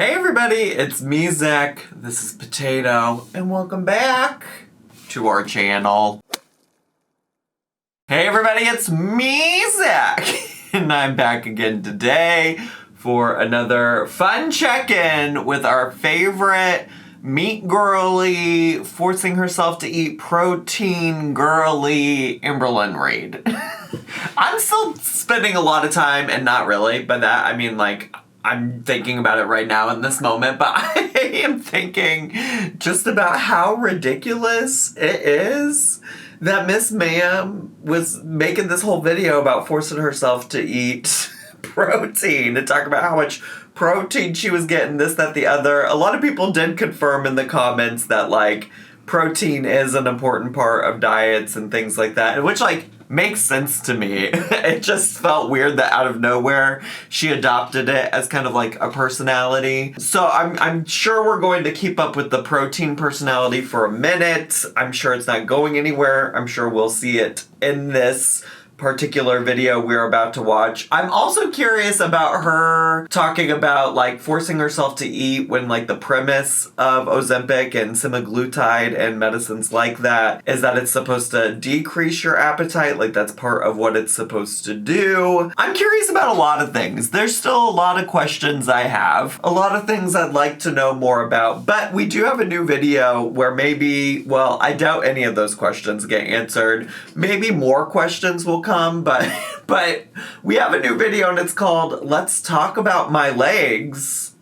Hey everybody, it's me, Zach. This is Potato, and welcome back to our channel. Hey everybody, it's me, Zach, and I'm back again today for another fun check-in with our favorite meat girly, forcing herself to eat protein girly, Amberlynn Reid. I'm still spending a lot of time, and not really, by that I mean like, I'm thinking about it right now in this moment, but I am thinking just about how ridiculous it is that Miss Ma'am was making this whole video about forcing herself to eat protein, to talk about how much protein she was getting, this, that, the other. A lot of people did confirm in the comments that, like, protein is an important part of diets and things like that, which, like, makes sense to me. It just felt weird that out of nowhere she adopted it as kind of like a personality. So I'm sure we're going to keep up with the protein personality for a minute. I'm sure it's not going anywhere. I'm sure we'll see it in this particular video we're about to watch. I'm also curious about her talking about like forcing herself to eat when like the premise of Ozempic and semaglutide and medicines like that is that it's supposed to decrease your appetite, like that's part of what it's supposed to do. I'm curious about a lot of things. There's still a lot of questions I have, a lot of things I'd like to know more about, but we do have a new video where maybe, well, I doubt any of those questions get answered. Maybe more questions will come, but we have a new video and it's called Let's Talk About My Legs.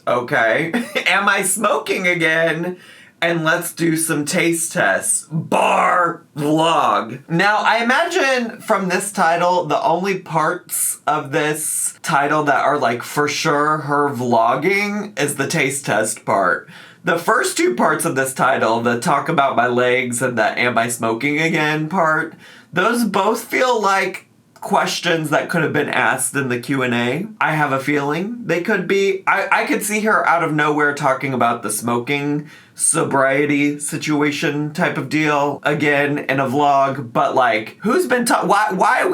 Okay. Am I smoking again? And let's do some taste tests. Bar vlog. Now, I imagine from this title, the only parts of this title that are like for sure her vlogging is the taste test part. The first two parts of this title, the talk about my legs and the am I smoking again part, those both feel like questions that could have been asked in the Q&A. I have a feeling they could be. I could see her out of nowhere talking about the smoking sobriety situation type of deal again in a vlog, but like, who's been why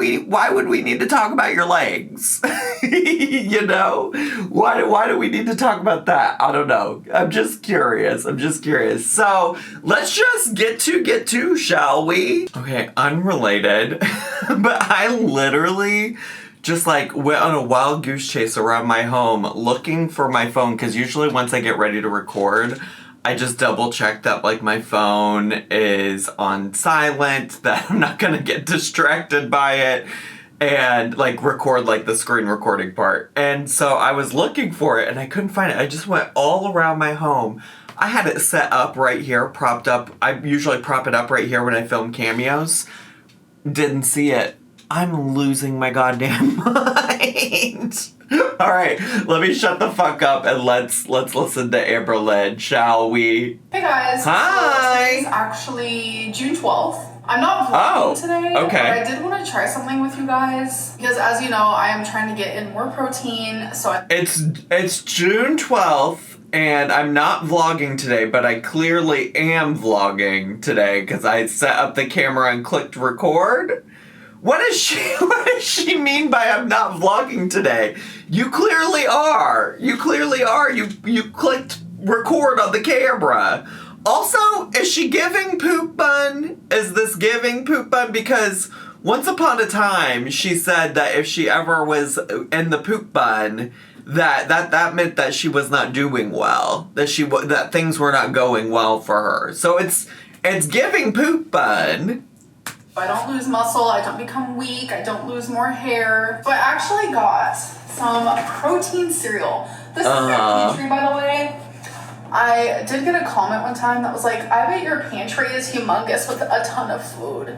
would we need to talk about your legs? You know? Why do we need to talk about that? I don't know. I'm just curious. So let's just get to, shall we? Okay, unrelated, but I literally just like went on a wild goose chase around my home looking for my phone, because usually once I get ready to record, I just double check that like my phone is on silent, that I'm not gonna get distracted by it, and like record like the screen recording part. And so I was looking for it and I couldn't find it. I just went all around my home. I had it set up right here, propped up. I usually prop it up right here when I film cameos. Didn't see it. I'm losing my goddamn mind. All right, let me shut the fuck up and let's listen to Amberlynn, shall we? Hey guys. Hi. So today's actually June 12th. I'm not vlogging today, okay. But I did want to try something with you guys because, as you know, I am trying to get in more protein. So it's June 12th. And I'm not vlogging today, but I clearly am vlogging today because I set up the camera and clicked record. What does she mean by I'm not vlogging today? You clearly are. You clicked record on the camera. Also, is she giving poop bun? Is this giving poop bun? Because once upon a time, she said that if she ever was in the poop bun, that meant that she was not doing well. That things were not going well for her. So it's giving poop bun. I don't lose muscle, I don't become weak, I don't lose more hair. So I actually got some protein cereal. This is their pantry, by the way. I did get a comment one time that was like, I bet your pantry is humongous with a ton of food.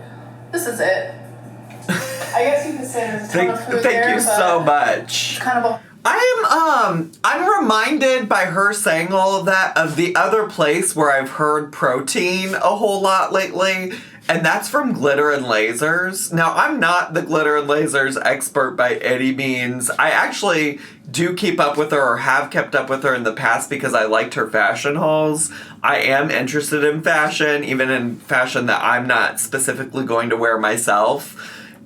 This is it. I guess you could say there's a ton of food there. Thank you so much. It's kind of a... I'm reminded by her saying all of that of the other place where I've heard protein a whole lot lately, and that's from Glitter and Lasers. Now, I'm not the Glitter and Lasers expert by any means. I actually do keep up with her, or have kept up with her in the past, because I liked her fashion hauls. I am interested in fashion, even in fashion that I'm not specifically going to wear myself.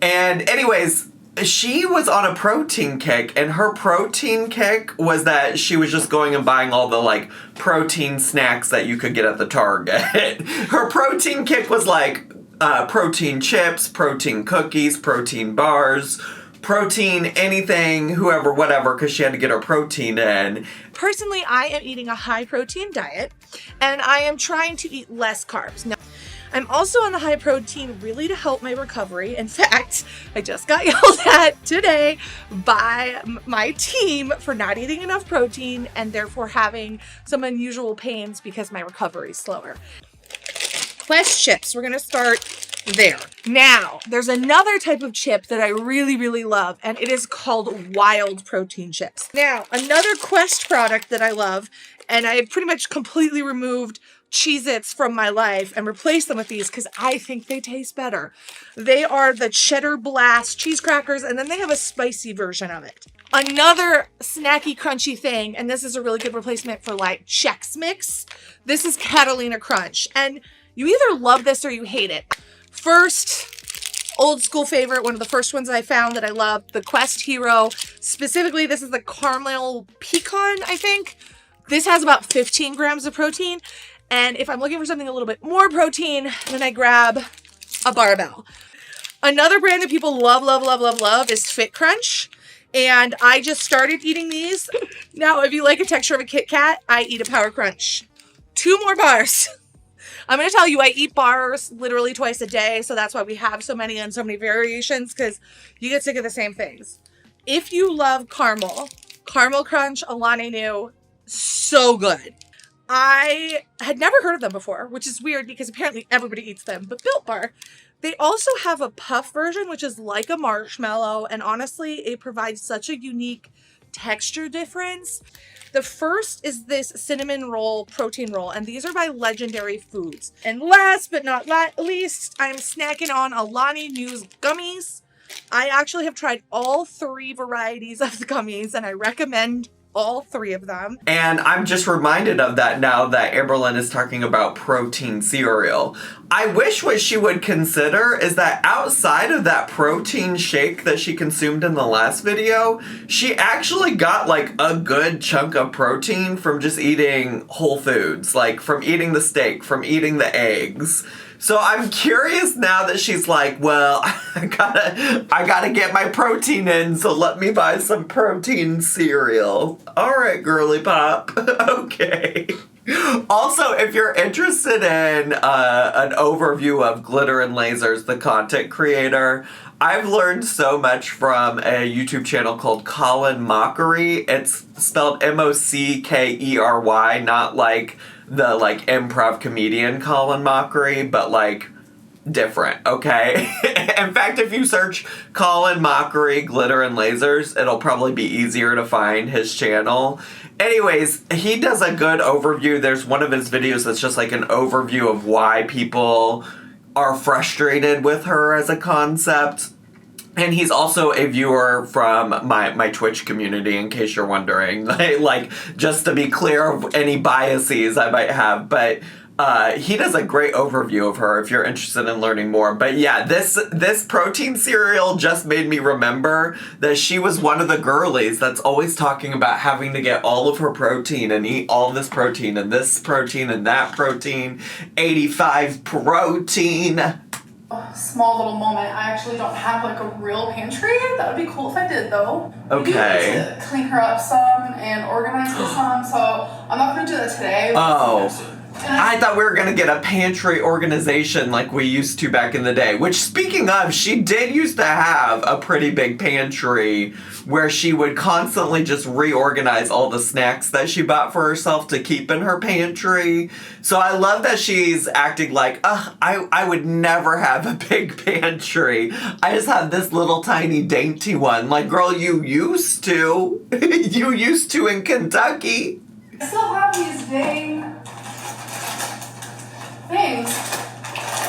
And anyways, she was on a protein kick, and her protein kick was that she was just going and buying all the, like, protein snacks that you could get at the Target. Her protein kick was, like, protein chips, protein cookies, protein bars, protein anything, whoever, whatever, because she had to get her protein in. Personally, I am eating a high protein diet, and I am trying to eat less carbs. Now, I'm also on the high protein really to help my recovery. In fact, I just got yelled at today by my team for not eating enough protein and therefore having some unusual pains because my recovery is slower. Quest chips, we're gonna start there. Now, there's another type of chip that I really, really love, and it is called wild protein chips. Now, another Quest product that I love, and I pretty much completely removed Cheez-Its from my life and replace them with these because I think they taste better. They are the Cheddar Blast cheese crackers, and then they have a spicy version of it. Another snacky, crunchy thing, and this is a really good replacement for like Chex Mix. This is Catalina Crunch, and you either love this or you hate it. First, old school favorite, one of the first ones I found that I love, the Quest Hero. Specifically, this is the caramel pecan, I think. This has about 15 grams of protein. And if I'm looking for something a little bit more protein, then I grab a barbell. Another brand that people love, love, love, love, love is Fit Crunch. And I just started eating these. Now, if you like a texture of a Kit Kat, I eat a Power Crunch. 2 more bars. I'm going to tell you, I eat bars literally twice a day. So that's why we have so many and so many variations, because you get sick of the same things. If you love caramel Crunch, Alani Nu, so good. I had never heard of them before, which is weird because apparently everybody eats them, but Built Bar. They also have a puff version, which is like a marshmallow, and honestly, it provides such a unique texture difference. The first is this cinnamon roll, protein roll, and these are by Legendary Foods. And last but not least, I'm snacking on Alani Nu's gummies. I actually have tried all 3 varieties of the gummies, and I recommend all 3 of them. And I'm just reminded of that now that Amberlynn is talking about protein cereal. I wish what she would consider is that outside of that protein shake that she consumed in the last video, she actually got like a good chunk of protein from just eating whole foods, like from eating the steak, from eating the eggs. So I'm curious now that she's like, well, I gotta get my protein in, so let me buy some protein cereal. All right, girly pop. Okay. Also, if you're interested in an overview of Glitter and Lasers, the content creator, I've learned so much from a YouTube channel called Colin Mockery. It's spelled Mockery, not like the like improv comedian Colin Mockery, but like different, okay? In fact, if you search Colin Mockery, Glitter and Lasers, it'll probably be easier to find his channel. Anyways, he does a good overview. There's one of his videos that's just like an overview of why people are frustrated with her as a concept. And he's also a viewer from my Twitch community, in case you're wondering. Like, just to be clear of any biases I might have. But he does a great overview of her if you're interested in learning more. But yeah, this protein cereal just made me remember that she was one of the girlies that's always talking about having to get all of her protein and eat all this protein and this protein and that protein. 85 protein. Small little moment. I actually don't have like a real pantry. That would be cool if I did, though. Okay. We do need to clean her up some and organize her some, so I'm not going to do that today. Oh. I thought we were going to get a pantry organization like we used to back in the day. Which, speaking of, she did used to have a pretty big pantry where she would constantly just reorganize all the snacks that she bought for herself to keep in her pantry. So I love that she's acting like, I would never have a big pantry. I just have this little tiny dainty one. Like, girl, you used to. You used to in Kentucky. I still have these dang things.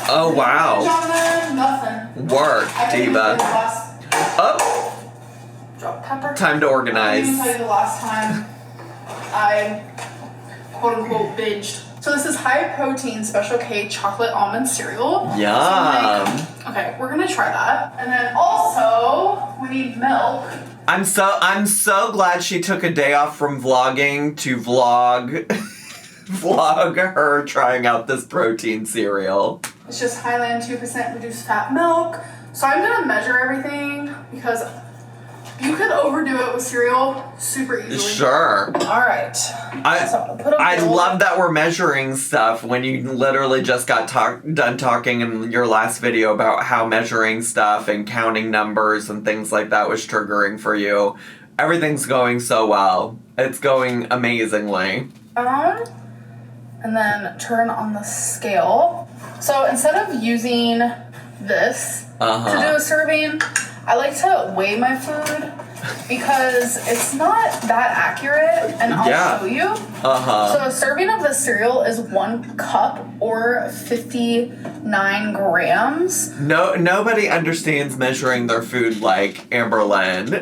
Oh, wow. Nothing. Work, diva. Oh. Drop pepper. Time to organize. I didn't tell you the last time I quote unquote binged. So this is high protein Special K chocolate almond cereal. Yum. So okay, we're gonna try that. And then also We need milk. I'm so glad she took a day off from vlogging to vlog her trying out this protein cereal. It's just Highland 2% reduced fat milk. So I'm gonna measure everything because you could overdo it with cereal super easily. Sure. All right. I love that we're measuring stuff when you literally just got done talking in your last video about how measuring stuff and counting numbers and things like that was triggering for you. Everything's going so well. It's going amazingly. And then turn on the scale. So instead of using this to do a serving, I like to weigh my food because it's not that accurate, and I'll show you. So a serving of this cereal is 1 cup or 59 grams. Nobody understands measuring their food like Amberlynn.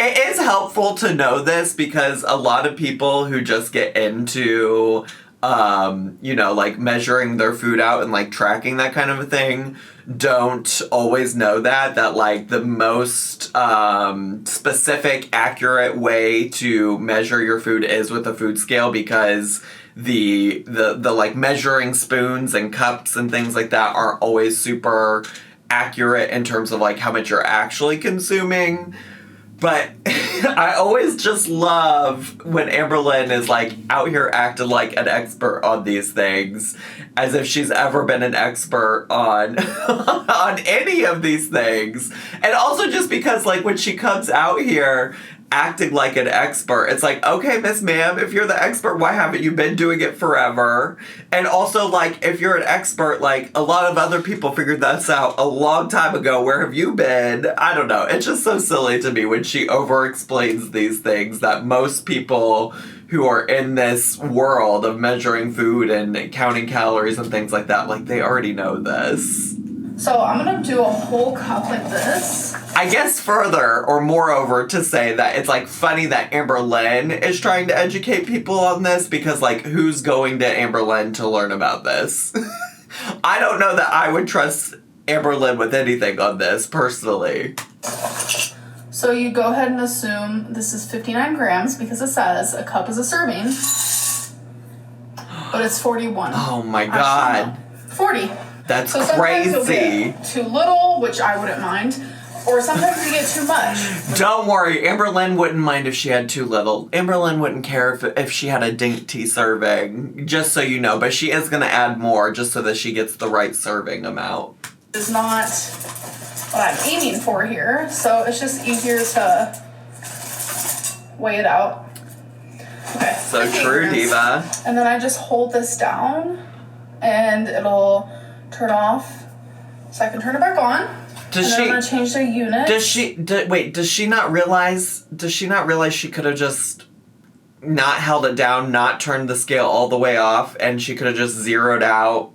It is helpful to know this because a lot of people who just get into like measuring their food out and like tracking that kind of a thing don't always know that like the most specific, accurate way to measure your food is with a food scale, because the like measuring spoons and cups and things like that aren't always super accurate in terms of like how much you're actually consuming. But I always just love when Amberlynn is like out here acting like an expert on these things, as if she's ever been an expert on on any of these things. And also just because like when she comes out here acting like an expert, it's like, okay, Miss Ma'am, if you're the expert, why haven't you been doing it forever? And also, like, if you're an expert, like, a lot of other people figured this out a long time ago. Where have you been? I don't know. It's just so silly to me when she over-explains these things that most people who are in this world of measuring food and counting calories and things like that, like, they already know this. So I'm gonna do a whole cup like this. I guess further, or moreover, to say that it's, like, funny that Amberlynn is trying to educate people on this, because, like, who's going to Amberlynn to learn about this? I don't know that I would trust Amberlynn with anything on this, personally. So you go ahead and assume this is 59 grams, because it says a cup is a serving. But it's 41. Oh my god. 40. That's so crazy. You'll get too little, which I wouldn't mind, or sometimes you get too much. Don't worry, Amberlynn wouldn't mind if she had too little. Amberlynn wouldn't care if she had a dainty serving, just so you know, but she is going to add more just so that she gets the right serving amount. It's not what I'm aiming for here, so it's just easier to weigh it out. Okay. So true, Diva. And then I just hold this down, and it'll turn off, so I can turn it back on. I'm gonna change the unit. Does she not realize she could have just not held it down, not turned the scale all the way off, and she could have just zeroed out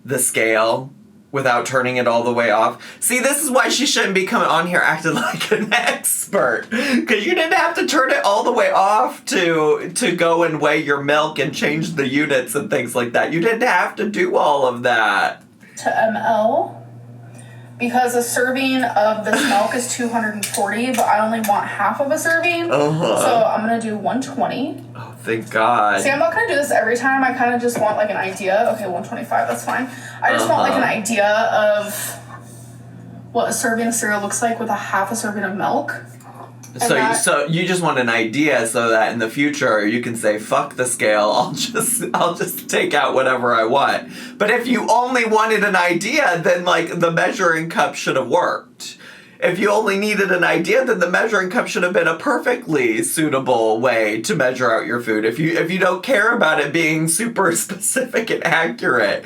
the scale without turning it all the way off? See, this is why she shouldn't be coming on here acting like an expert, because you didn't have to turn it all the way off to go and weigh your milk and change the units and things like that. You didn't have to do all of that. To ml, because a serving of this milk is 240, but I only want half of a serving. So I'm gonna do 120. Oh, thank God. See, I'm not gonna do this every time. I kind of just want like an idea. Okay, 125, that's fine. I just want like an idea of what a serving of cereal looks like with a half a serving of milk. So you just want an idea so that in the future you can say, fuck the scale, I'll just take out whatever I want. But if you only wanted an idea, then like the measuring cup should have worked. If you only needed an idea, then the measuring cup should have been a perfectly suitable way to measure out your food. If you don't care about it being super specific and accurate,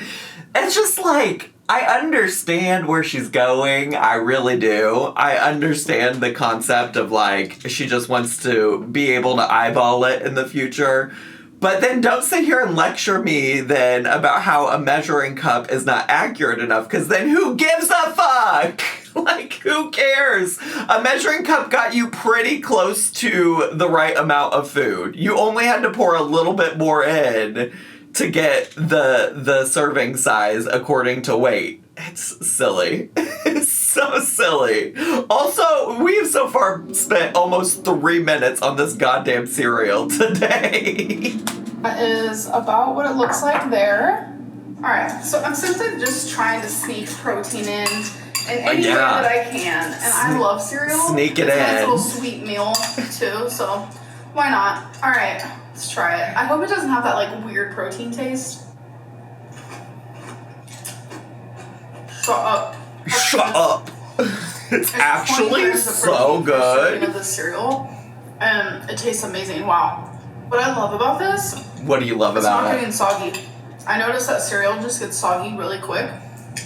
it's just like, I understand where she's going. I really do. I understand the concept of, like, she just wants to be able to eyeball it in the future. But then don't sit here and lecture me then about how a measuring cup is not accurate enough, because then who gives a fuck? Like, who cares? A measuring cup got you pretty close to the right amount of food. You only had to pour a little bit more in to get the serving size according to weight. It's silly. It's So silly. Also, we have so far spent almost 3 minutes on this goddamn cereal today. That is about what it looks like there. Alright, so I'm simply just trying to sneak protein in any way that I can. And I love cereal. Sneak it it's in. a nice little sweet meal, too, so why not? Alright, let's try it. I hope it doesn't have that, like, weird protein taste. Shut up. Shut up. It's actually so good. Of the cereal, and it tastes amazing. Wow. What I love about this, what do you love about it? It's not getting soggy. I noticed that cereal just gets soggy really quick.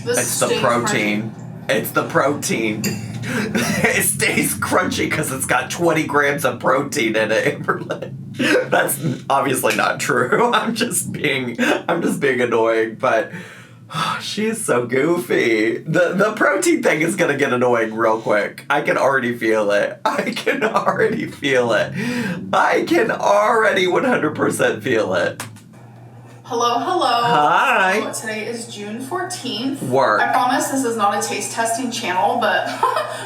It's the protein. It's the protein. It stays crunchy because it's got 20 grams of protein in it, Amberlynn. That's obviously not true. I'm just being annoying, but she is so goofy. The protein thing is gonna get annoying real quick. I can already feel it. I can already 100% feel it. Hello. Hi. So today is June 14th. Work. I promise this is not a taste testing channel, but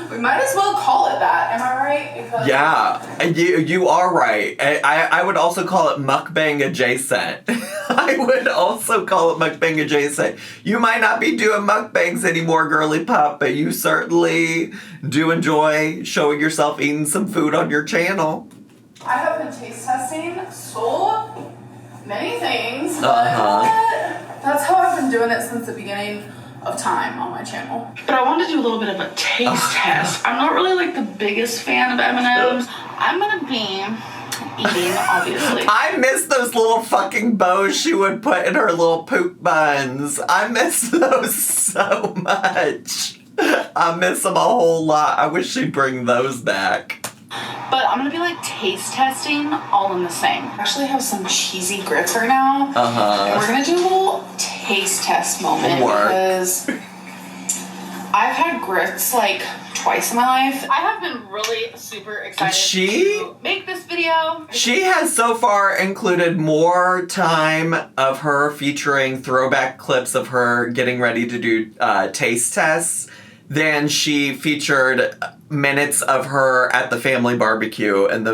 we might as well call it that. Am I right? Because yeah, you are right. I would also call it mukbang adjacent. I would also call it mukbang adjacent. You might not be doing mukbangs anymore, girly pop, but you certainly do enjoy showing yourself eating some food on your channel. I have been taste testing so many things, but that's how I've been doing it since the beginning of time on my channel. But I wanted to do a little bit of a taste test. I'm not really like the biggest fan of M&Ms. I'm gonna be eating, obviously. I miss those little fucking bows she would put in her little poop buns. I miss those so much. I miss them a whole lot. I wish she'd bring those back. But I'm gonna be like taste testing all in the same. I actually have some cheesy grits right now. And we're gonna do a little taste test moment because I've had grits like twice in my life. I have been really super excited to make this video. She has so far included more time of her featuring throwback clips of her getting ready to do taste tests than she featured minutes of her at the family barbecue and the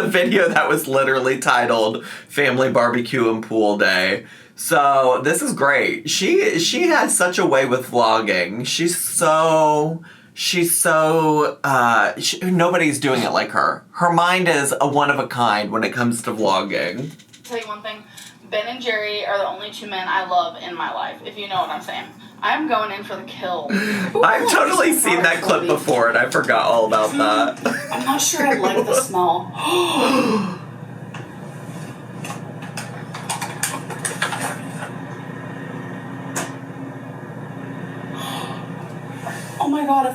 video that was literally titled Family Barbecue and Pool Day. So this is great. She has such a way with vlogging. Nobody's doing it like her. Her mind is a one of a kind when it comes to vlogging. I'll tell you one thing, Ben and Jerry are the only two men I love in my life, if you know what I'm saying. I'm going in for the kill. I've totally seen that clip before and I forgot all about that. I'm not sure I like the smell. Oh my god,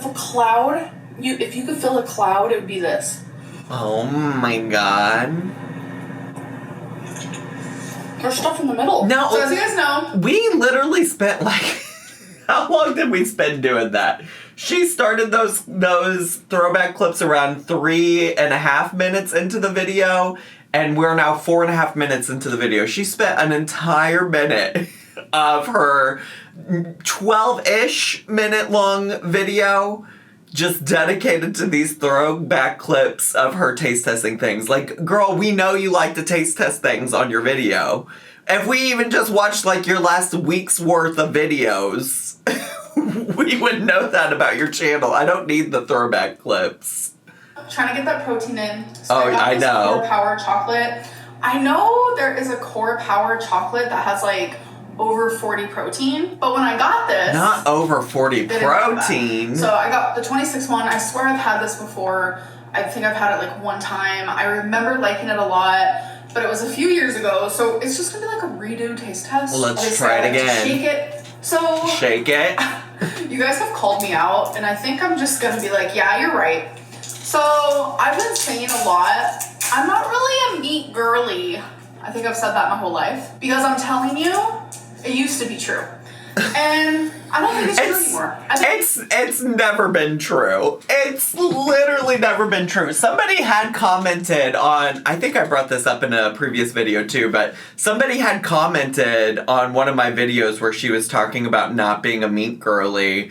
if you could fill a cloud, it would be this. Oh my god. There's stuff in the middle. No, so as you guys know, we literally spent like, how long did we spend doing that? She started those throwback clips around 3.5 minutes into the video, and we're now 4.5 minutes into the video. She spent an entire minute of her 12-ish minute long video just dedicated to these throwback clips of her taste testing things. Like, girl, we know you like to taste test things on your video. If we even just watched like your last week's worth of videos, we would know that about your channel. I don't need the throwback clips. Trying to get that protein in. So I know. Core Power chocolate. I know there is a Core Power chocolate that has like over 40 protein, but when I got this, not over 40 protein. So I got the 26 one. I swear I've had this before. I think I've had it like one time. I remember liking it a lot, but it was a few years ago, so it's just gonna be like a redo taste test. Well, let's try it again. Shake it. So shake it. You guys have called me out, and I think I'm just gonna be like, yeah, you're right. So I've been saying a lot, I'm not really a meat girly. I think I've said that my whole life because I'm telling you, it used to be true. And I don't think it's true anymore. It's never been true. It's literally never been true. Somebody had commented on, I think I brought this up in a previous video too, but somebody had commented on one of my videos where she was talking about not being a meat girly.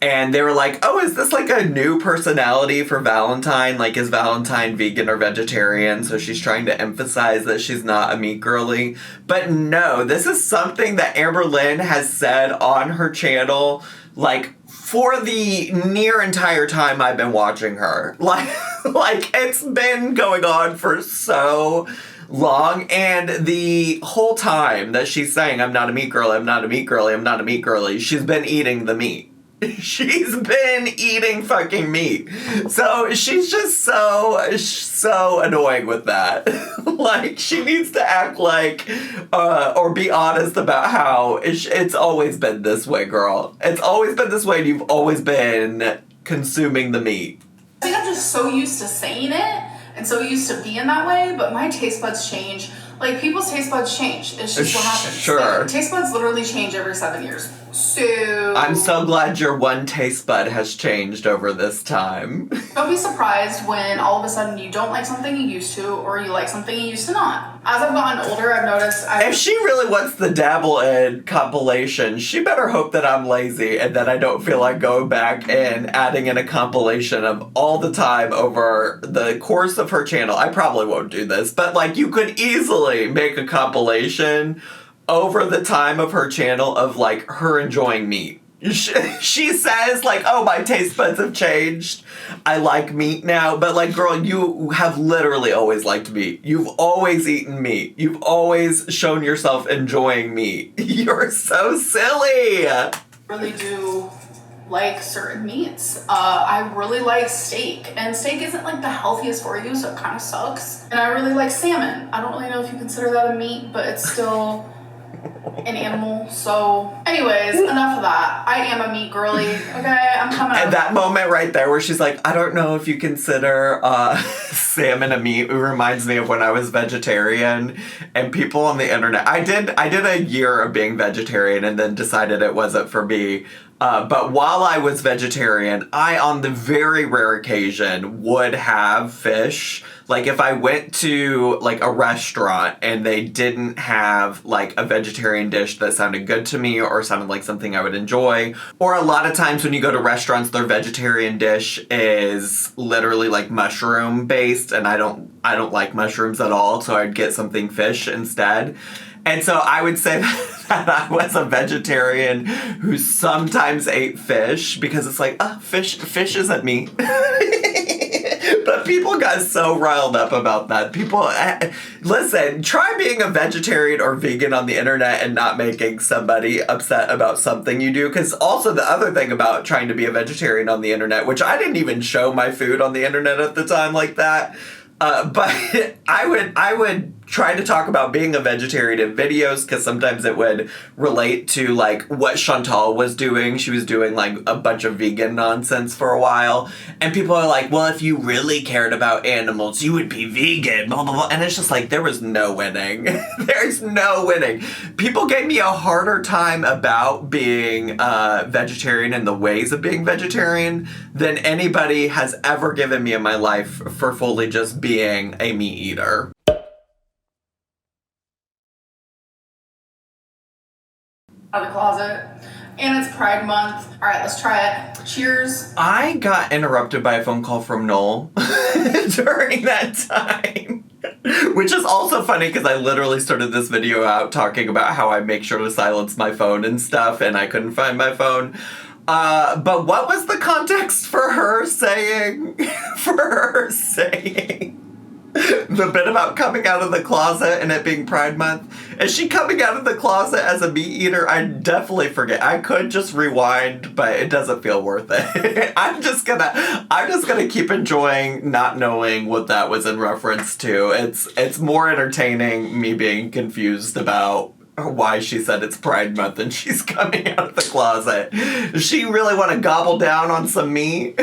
And they were like, oh, is this like a new personality for Valentine? Like, is Valentine vegan or vegetarian? So she's trying to emphasize that she's not a meat girly. But no, this is something that Amberlynn has said on her channel, like, for the near entire time I've been watching her. Like it's been going on for so long, and the whole time that she's saying, I'm not a meat girly, I'm not a meat girly, I'm not a meat girly, she's been eating the meat. She's been eating fucking meat. So she's just so annoying with that. Like, she needs to act like, or be honest about how it's always been this way, girl. It's always been this way, and you've always been consuming the meat. I think I'm just so used to saying it and so used to being that way, but my taste buds change. Like, people's taste buds change. It's just what happens. Sure. Like, taste buds literally change every 7 years. So... I'm so glad your one taste bud has changed over this time. Don't be surprised when all of a sudden you don't like something you used to, or you like something you used to not. As I've gotten older, I've noticed... If she really wants the dabble in compilation, she better hope that I'm lazy and that I don't feel like going back and adding in a compilation of all the time over the course of her channel. I probably won't do this, but, like, you could easily make a compilation over the time of her channel of, like, her enjoying meat. She says, like, oh, my taste buds have changed. I like meat now. But, like, girl, you have literally always liked meat. You've always eaten meat. You've always shown yourself enjoying meat. You're so silly. I really do like certain meats. I really like steak. And steak isn't, like, the healthiest for you, so it kind of sucks. And I really like salmon. I don't really know if you consider that a meat, but it's still... an animal. So anyways, enough of that. I am a meat girly, okay? I'm coming up. And that moment right there where she's like, I don't know if you consider salmon a meat, it reminds me of when I was vegetarian, and people on the internet, I did a year of being vegetarian and then decided it wasn't for me. But while I was vegetarian, I, on the very rare occasion, would have fish. Like, if I went to, like, a restaurant and they didn't have, like, a vegetarian dish that sounded good to me or sounded like something I would enjoy, or a lot of times when you go to restaurants, their vegetarian dish is literally, like, mushroom-based, and I don't like mushrooms at all, so I'd get something fish instead. And so I would say that I was a vegetarian who sometimes ate fish because it's like, fish isn't meat. But people got so riled up about that. People, listen, try being a vegetarian or vegan on the internet and not making somebody upset about something you do. Because also the other thing about trying to be a vegetarian on the internet, which I didn't even show my food on the internet at the time like that, but I would try to talk about being a vegetarian in videos because sometimes it would relate to, like, what Chantal was doing. She was doing, like, a bunch of vegan nonsense for a while. And people are like, well, if you really cared about animals, you would be vegan, blah, blah, blah. And it's just like, there was no winning. There's no winning. People gave me a harder time about being vegetarian and the ways of being vegetarian than anybody has ever given me in my life for fully just being a meat eater. Out of the closet. And it's Pride Month. All right, let's try it. Cheers. I got interrupted by a phone call from Noel during that time. Which is also funny because I literally started this video out talking about how I make sure to silence my phone and stuff, and I couldn't find my phone. But what was the context for her saying the bit about coming out of the closet and it being Pride Month? Is she coming out of the closet as a meat eater? I definitely forget. I could just rewind, but it doesn't feel worth it. I'm just gonna keep enjoying not knowing what that was in reference to. It's more entertaining me being confused about why she said it's Pride Month and she's coming out of the closet. Does she really want to gobble down on some meat?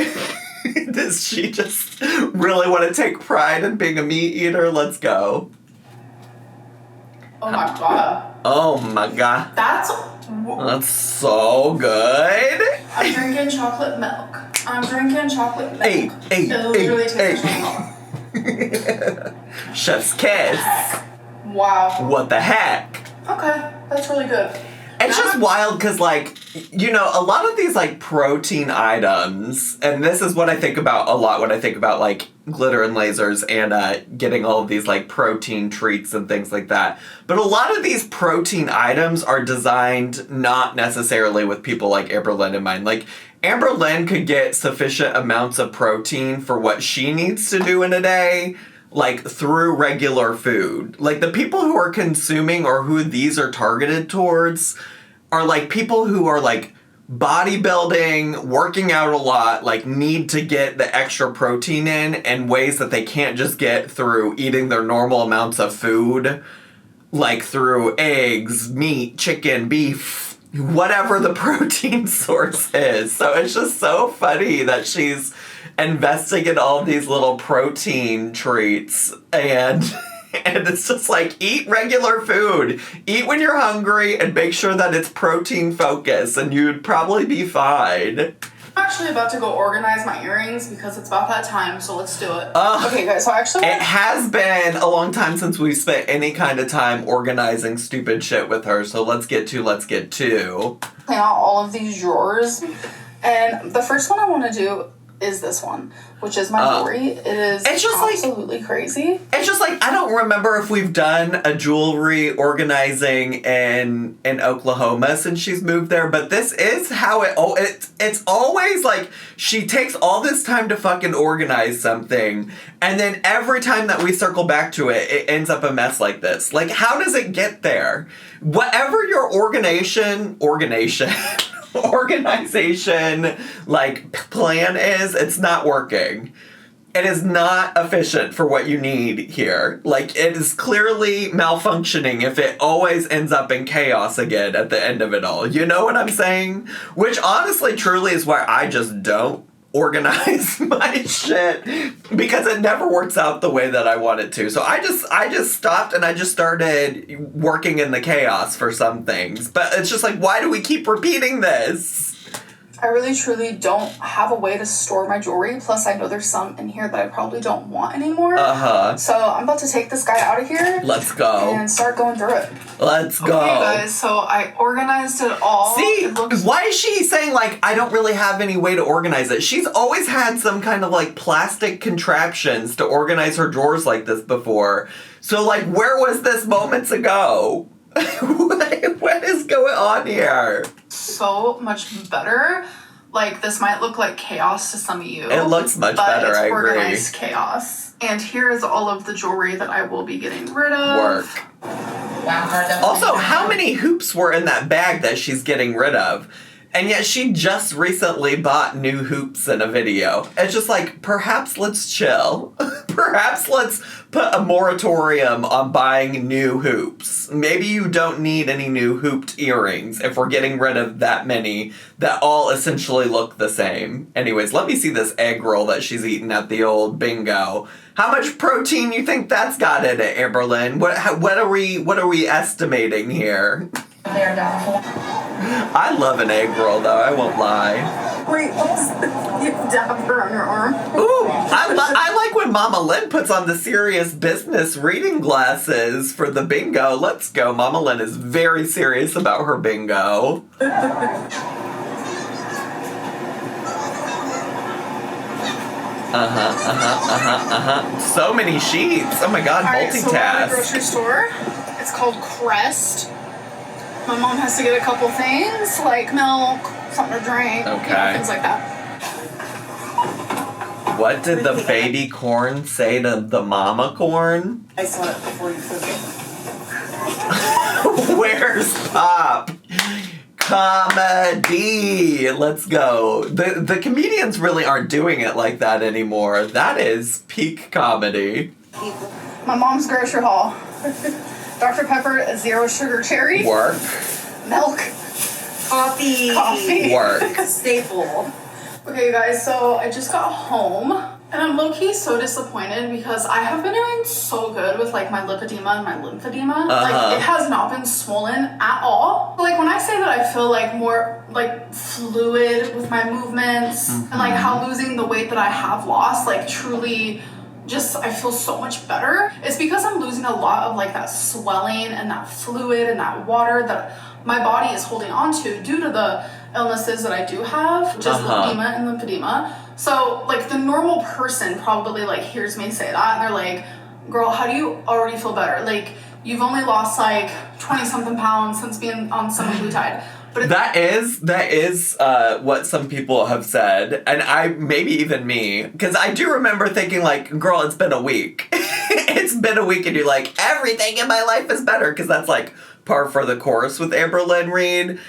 Does she just really want to take pride in being a meat eater? Let's go. Oh my god. Oh my god. That's so good. I'm drinking chocolate milk. Hey. It literally tastes like Chef's kiss. Wow. What the heck? Okay, that's really good. And It's just wild because, like, you know, a lot of these, like, protein items, and this is what I think about a lot when I think about, like, glitter and lasers and getting all of these, like, protein treats and things like that. But a lot of these protein items are designed not necessarily with people like Amberlynn in mind. Like, Amberlynn could get sufficient amounts of protein for what she needs to do in a day, like, through regular food. Like, the people who are consuming or who these are targeted towards are, like, people who are, like, bodybuilding, working out a lot, like, need to get the extra protein in ways that they can't just get through eating their normal amounts of food, like, through eggs, meat, chicken, beef, whatever the protein source is. So it's just so funny that she's investing in all these little protein treats and it's just like, eat regular food, eat when you're hungry, and make sure that it's protein focused, and you'd probably be fine. I'm actually about to go organize my earrings because it's about that time, so let's do it. Okay, guys, so it has been a long time since we've spent any kind of time organizing stupid shit with her, so let's get to clean out all of these drawers, and the first one I want to do is this one, which is my jewelry. It's just absolutely like, crazy. It's just like, I don't remember if we've done a jewelry organizing in Oklahoma since she's moved there, but this is how it's always like, she takes all this time to fucking organize something, and then every time that we circle back to it, it ends up a mess like this. Like, how does it get there? Whatever your organization like plan is, it's not working. It is not efficient for what you need here. Like, it is clearly malfunctioning if it always ends up in chaos again at the end of it all. You know what I'm saying? Which honestly truly is why I just don't organize my shit, because it never works out the way that I want it to. So I just stopped and I just started working in the chaos for some things. But it's just like, why do we keep repeating this? I really truly don't have a way to store my jewelry. Plus, I know there's some in here that I probably don't want anymore. So I'm about to take this guy out of here. Let's go. And start going through it. Let's go. Okay, guys, so I organized it all. See, why is she saying, like, I don't really have any way to organize it? She's always had some kind of, like, plastic contraptions to organize her drawers like this before. So, like, where was this moments ago? What is going on here? So much better. Like, this might look like chaos to some of you. It looks much better, I agree. Organized chaos. And here is all of the jewelry that I will be getting rid of. Work. Also, how many hoops were in that bag that she's getting rid of? And yet she just recently bought new hoops in a video. It's just like, perhaps let's chill. Perhaps let's put a moratorium on buying new hoops. Maybe you don't need any new hooped earrings if we're getting rid of that many that all essentially look the same. Anyways, let me see this egg roll that she's eating at the old bingo. How much protein you think that's got in it, Amberlynn? What are we estimating here? They're doubtful. I love an egg roll, though. I won't lie. Wait, you dab her on your arm. Ooh, I like when Mama Lynn puts on the serious business reading glasses for the bingo. Let's go. Mama Lynn is very serious about her bingo. So many sheets. Oh my God, multitask. So we're at the grocery store. It's called Crest. My mom has to get a couple things, like milk, something to drink, things like that. What did the baby corn say to the mama corn? I saw it before you cook it. Where's Pop? Comedy. Let's go. The comedians really aren't doing it like that anymore. That is peak comedy. My mom's grocery haul. Dr. Pepper, 0 sugar cherry. Work. Milk. Coffee. Work. Staple. Okay, you guys, so I just got home, and I'm low-key so disappointed because I have been doing so good with, like, my lipedema and my lymphedema. Like, it has not been swollen at all. Like, when I say that I feel, like, more, like, fluid with my movements, and, like, how losing the weight that I have lost, like, truly just, I feel so much better. It's because I'm losing a lot of, like, that swelling and that fluid and that water that my body is holding on to due to the illnesses that I do have, which is lipedema and lymphedema. So like the normal person probably like hears me say that and they're like, girl, how do you already feel better? Like you've only lost like 20 something pounds since being on semaglutide. But that is what some people have said, and maybe even me, because I do remember thinking like, girl, it's been a week. It's been a week and you're like, everything in my life is better, because that's like par for the course with Amberlynn Reed.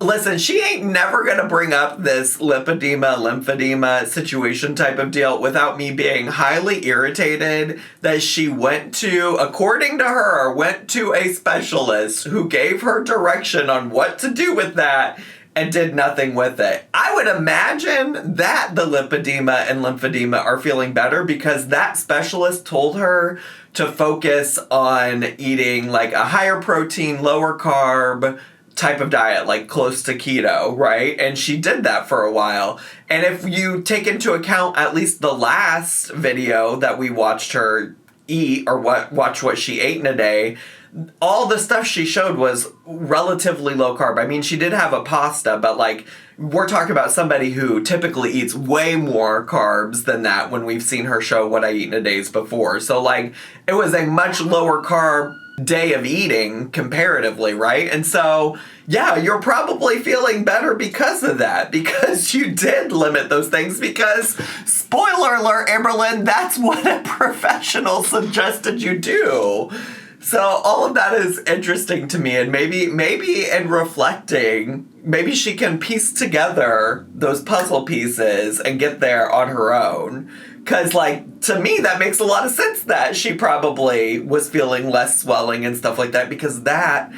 Listen, she ain't never gonna bring up this lymphedema situation type of deal without me being highly irritated that she according to her, went to a specialist who gave her direction on what to do with that and did nothing with it. I would imagine that the lipedema and lymphedema are feeling better because that specialist told her to focus on eating like a higher protein, lower carb type of diet, like close to keto, right? And she did that for a while. And if you take into account at least the last video that we watched her eat or watch what she ate in a day, all the stuff she showed was relatively low carb. I mean, she did have a pasta, but like we're talking about somebody who typically eats way more carbs than that when we've seen her show what I eat in a days before. So like it was a much lower carb day of eating comparatively, right? And so, yeah, you're probably feeling better because of that, because you did limit those things, because, spoiler alert, Amberlynn, that's what a professional suggested you do. So all of that is interesting to me, and maybe in reflecting, maybe she can piece together those puzzle pieces and get there on her own. Because, like, to me, that makes a lot of sense that she probably was feeling less swelling and stuff like that, because that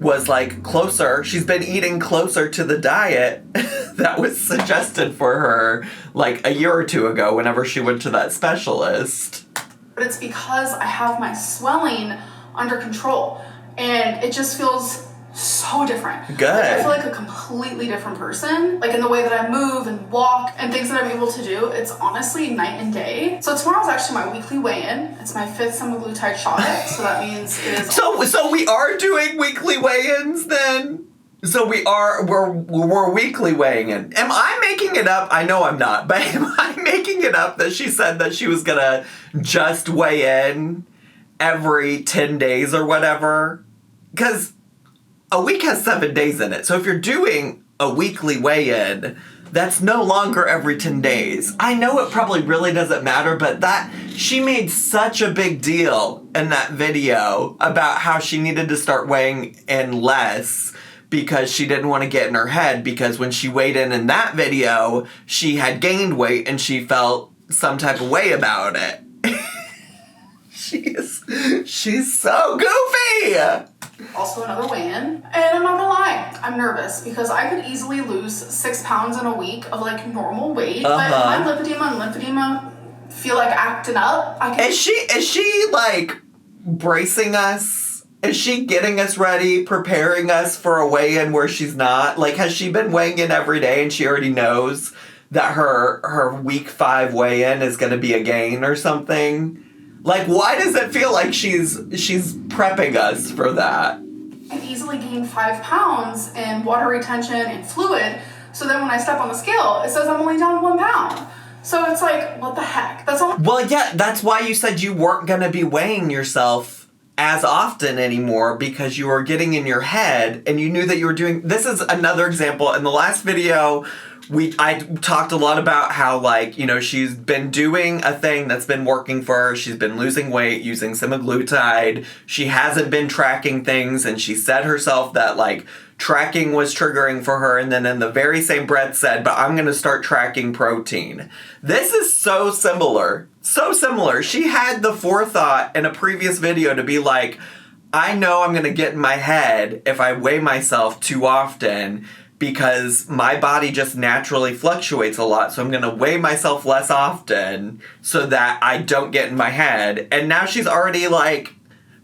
was, like, closer. She's been eating closer to the diet that was suggested for her, like, a year or two ago whenever she went to that specialist. But it's because I have my swelling under control, and it just feels so different. Good. Like, I feel like a completely different person. Like in the way that I move and walk and things that I'm able to do, it's honestly night and day. So tomorrow's actually my weekly weigh-in. It's my 5th semaglutide shot, so that means it is... So we are doing weekly weigh-ins then? So we're weekly weighing in. Am I making it up? I know I'm not, but am I making it up that she said that she was gonna just weigh in every 10 days or whatever? Because a week has 7 days in it. So if you're doing a weekly weigh-in, that's no longer every 10 days. I know it probably really doesn't matter, but she made such a big deal in that video about how she needed to start weighing in less because she didn't want to get in her head, because when she weighed in that video, she had gained weight and she felt some type of way about it. She's so goofy! Also another weigh-in. And I'm not gonna lie, I'm nervous because I could easily lose 6 pounds in a week of like normal weight. But if my lipedema and lymphedema feel like acting up, I can... Is she like bracing us? Is she getting us ready, preparing us for a weigh-in where she's not? Like, has she been weighing in every day and she already knows that her week 5 weigh-in is gonna be a gain or something? Like, why does it feel like she's prepping us for that? I can easily gain 5 pounds in water retention and fluid, so then when I step on the scale, it says I'm only down 1 pound. So it's like, what the heck? That's all. Well, yeah, that's why you said you weren't going to be weighing yourself as often anymore, because you were getting in your head and you knew that you were doing... This is another example. In the last video, I talked a lot about how, like, you know, she's been doing a thing that's been working for her. She's been losing weight using semaglutide. She hasn't been tracking things, and she said herself that, like, tracking was triggering for her, and then in the very same breath said, but I'm going to start tracking protein. This is so similar. So similar. She had the forethought in a previous video to be like, I know I'm going to get in my head if I weigh myself too often, because my body just naturally fluctuates a lot, so I'm going to weigh myself less often so that I don't get in my head. And now she's already, like,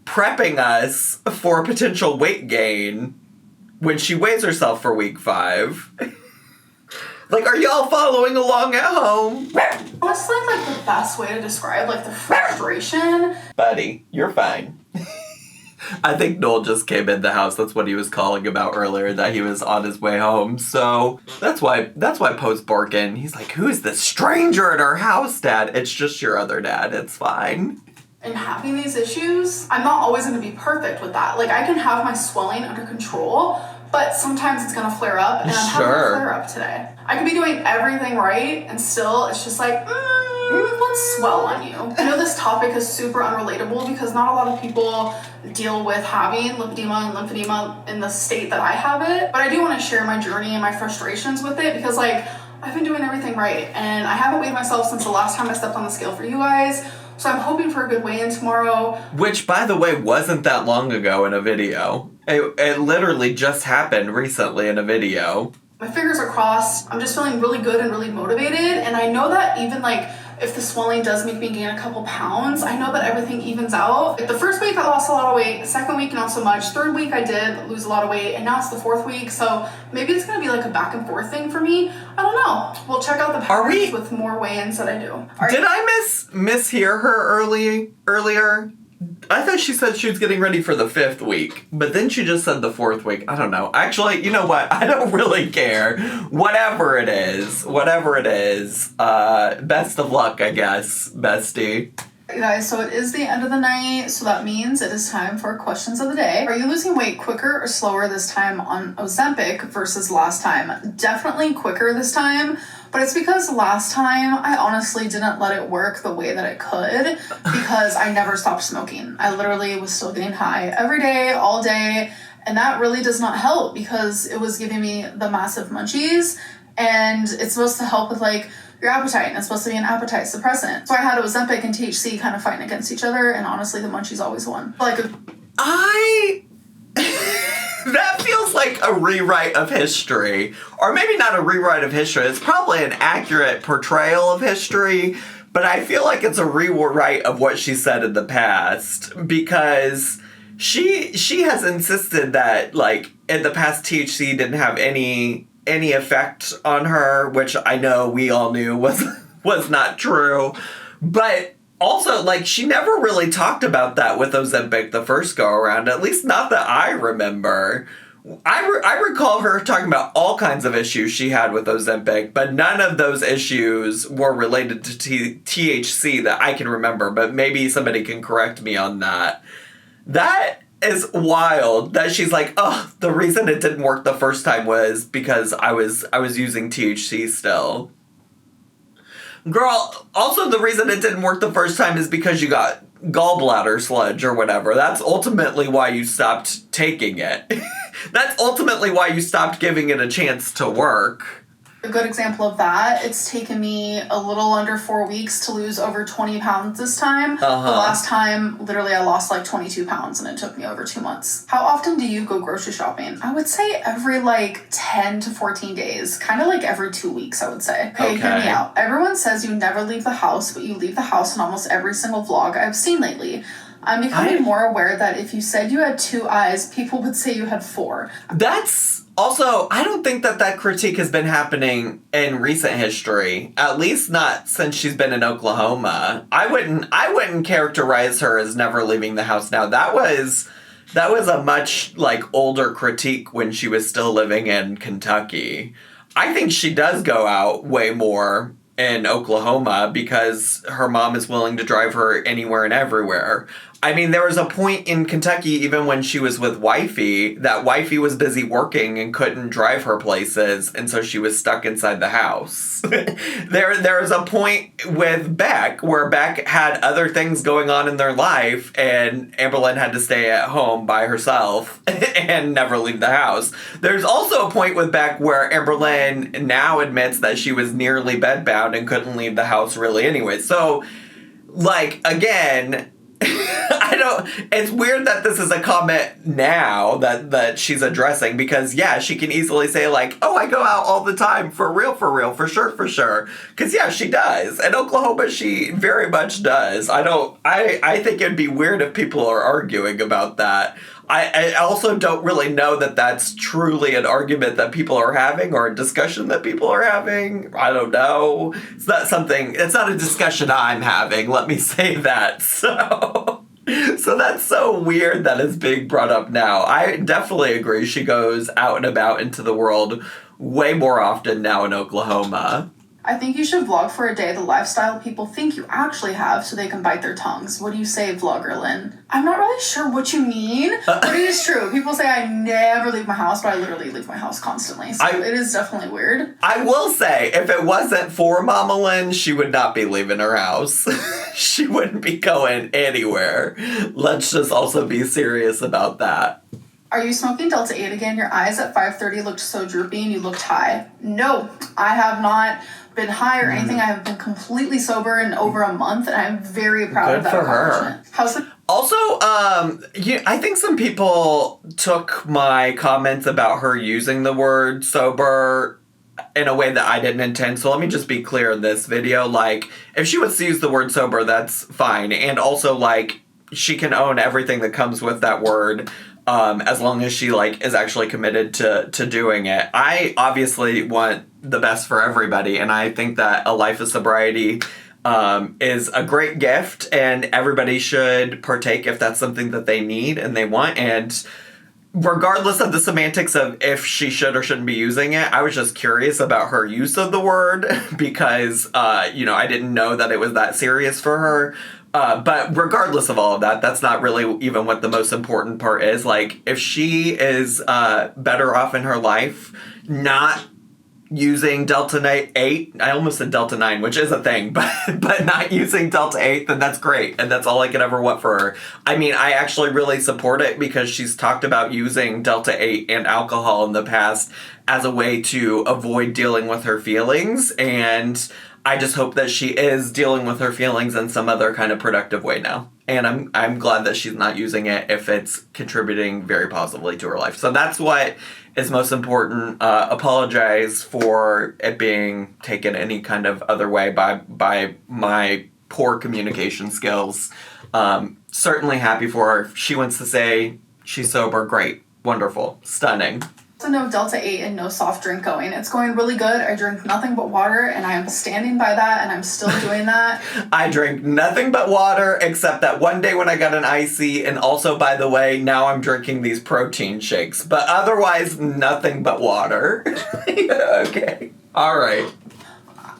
prepping us for potential weight gain when she weighs herself for week 5. Like, are y'all following along at home? Honestly, like, the best way to describe, like, the frustration... Buddy, you're fine. I think Noel just came in the house. That's what he was calling about earlier, that he was on his way home. So that's why Poe's barking. He's like, who is this stranger at our house, Dad? It's just your other dad. It's fine. And having these issues, I'm not always going to be perfect with that. Like, I can have my swelling under control, but sometimes it's going to flare up, and I'm having a flare up today. I could be doing everything right, and still it's just like, let's swell on you. I know this topic is super unrelatable because not a lot of people deal with having lipedema and lymphedema in the state that I have it, but I do want to share my journey and my frustrations with it because, like, I've been doing everything right, and I haven't weighed myself since the last time I stepped on the scale for you guys. So I'm hoping for a good weigh-in tomorrow. Which, by the way, wasn't that long ago in a video. It literally just happened recently in a video. My fingers are crossed. I'm just feeling really good and really motivated. And I know that even, like, if the swelling does make me gain a couple pounds, I know that everything evens out. Like, the first week I lost a lot of weight. The second week, not so much. Third week I did lose a lot of weight. And now it's the fourth week. So maybe it's going to be like a back and forth thing for me. I don't know. We'll check out the patterns with more weigh-ins that I do. Did I mishear her earlier? I thought she said she was getting ready for the 5th week, but then she just said the 4th week. I don't know. Actually, you know what? I don't really care. Whatever it is. Best of luck, I guess, bestie. Hey guys, so it is the end of the night, so that means it is time for questions of the day. Are you losing weight quicker or slower this time on Ozempic versus last time? Definitely quicker this time, but it's because last time I honestly didn't let it work the way that it could because I never stopped smoking. I literally was still getting high every day, all day, and that really does not help because it was giving me the massive munchies, and it's supposed to help with, like, your appetite, and it's supposed to be an appetite suppressant. So I had Ozempic and THC kind of fighting against each other, and honestly, the munchies always won. That feels like a rewrite of history. Or maybe not a rewrite of history. It's probably an accurate portrayal of history, but I feel like it's a rewrite of what she said in the past, because she has insisted that, like, in the past THC didn't have any effect on her, which I know we all knew was not true. But also, like, she never really talked about that with Ozempic the first go around, at least not that I remember. I recall her talking about all kinds of issues she had with Ozempic, but none of those issues were related to THC that I can remember, but maybe somebody can correct me on that. That is wild that she's like, oh, the reason it didn't work the first time was because I was using THC still. Girl, also the reason it didn't work the first time is because you got gallbladder sludge or whatever. That's ultimately why you stopped taking it. That's ultimately why you stopped giving it a chance to work. A good example of that, it's taken me a little under 4 weeks to lose over 20 pounds this time. The last time, literally, I lost like 22 pounds and it took me over 2 months. How often do you go grocery shopping? I would say every like 10 to 14 days. Kind of like every 2 weeks, I would say. Okay, hear me out. Everyone says you never leave the house, but you leave the house in almost every single vlog I've seen lately. I'm becoming more aware that if you said you had 2 eyes, people would say you had 4. That's... Also, I don't think that critique has been happening in recent history. At least not since she's been in Oklahoma. I wouldn't characterize her as never leaving the house now. That was a much, like, older critique when she was still living in Kentucky. I think she does go out way more in Oklahoma because her mom is willing to drive her anywhere and everywhere. I mean, there was a point in Kentucky, even when she was with Wifey, that Wifey was busy working and couldn't drive her places, and so she was stuck inside the house. There was a point with Beck where Beck had other things going on in their life, and Amberlynn had to stay at home by herself and never leave the house. There's also a point with Beck where Amberlynn now admits that she was nearly bedbound and couldn't leave the house really anyway. So, like, again... it's weird that this is a comment now that she's addressing because, yeah, she can easily say, like, oh, I go out all the time, for real, for sure. Because, yeah, she does. In Oklahoma, she very much does. I think it'd be weird if people are arguing about that. I also don't really know that that's truly an argument that people are having or a discussion that people are having. I don't know. It's not a discussion I'm having, let me say that, so... So that's so weird that it's being brought up now. I definitely agree. She goes out and about into the world way more often now in Oklahoma. I think you should vlog for a day the lifestyle people think you actually have so they can bite their tongues. What do you say, Vloggerlynn? I'm not really sure what you mean, but it is true. People say I never leave my house, but I literally leave my house constantly. So it is definitely weird. I will say, if it wasn't for Mama Lynn, she would not be leaving her house. She wouldn't be going anywhere. Let's just also be serious about that. Are you smoking Delta 8 again? Your eyes at 5:30 looked so droopy and you looked high. No, I have not been high or anything. I have been completely sober in over a month, and I'm very proud of that accomplishment. How's it? Also, I think some people took my comments about her using the word sober in a way that I didn't intend. So let me just be clear in this video. Like, if she wants to use the word sober, that's fine. And also, like, she can own everything that comes with that word. As long as she, like, is actually committed to doing it. I obviously want the best for everybody, and I think that a life of sobriety is a great gift, and everybody should partake if that's something that they need and they want. And regardless of the semantics of if she should or shouldn't be using it, I was just curious about her use of the word because, I didn't know that it was that serious for her. But regardless of all of that, that's not really even what the most important part is. Like, if she is better off in her life not using Delta 8, I almost said Delta 9, which is a thing, but not using Delta 8, then that's great. And that's all I could ever want for her. I mean, I actually really support it because she's talked about using Delta 8 and alcohol in the past as a way to avoid dealing with her feelings. And I just hope that she is dealing with her feelings in some other kind of productive way now. And I'm glad that she's not using it if it's contributing very positively to her life. So that's what is most important. Apologize for it being taken any kind of other way by my poor communication skills. Certainly happy for her. If she wants to say she's sober, great, wonderful, stunning. Also no Delta 8 and no soft drink going. It's going really good. I drink nothing but water, and I am standing by that, and I'm still doing that. I drink nothing but water, except that one day when I got an icy, and also, by the way, now I'm drinking these protein shakes. But otherwise, nothing but water. Okay. All right.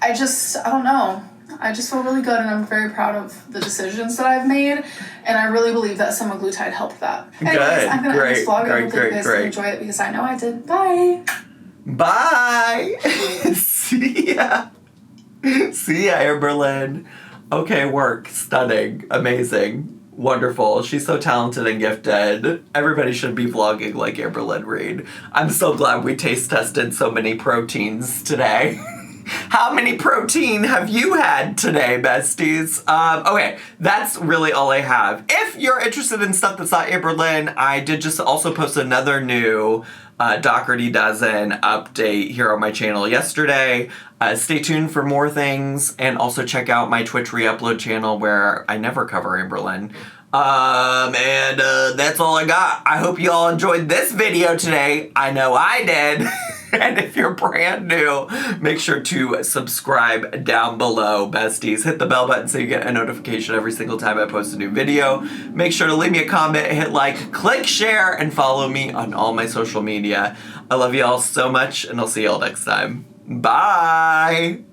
I don't know. I just feel really good, and I'm very proud of the decisions that I've made, and I really believe that semaglutide helped that. Anyways, good. I'm going to end this vlog. I hope that you guys great. enjoy it because I know I did. Bye. Bye. See ya. See ya, Amberlynn. Okay, work. Stunning. Amazing. Wonderful. She's so talented and gifted. Everybody should be vlogging like Amberlynn Reed. I'm so glad we taste tested so many proteins today. How many protein have you had today, besties? Okay, that's really all I have. If you're interested in stuff that's not Amberlynn, I did just also post another new Doherty Dozen update here on my channel yesterday. Stay tuned for more things, and also check out my Twitch re-upload channel where I never cover Amberlynn. And that's all I got. I hope you all enjoyed this video today. I know I did. And if you're brand new, make sure to subscribe down below, besties. Hit the bell button so you get a notification every single time I post a new video. Make sure to leave me a comment, hit like, click share, and follow me on all my social media. I love you all so much, and I'll see you all next time. Bye!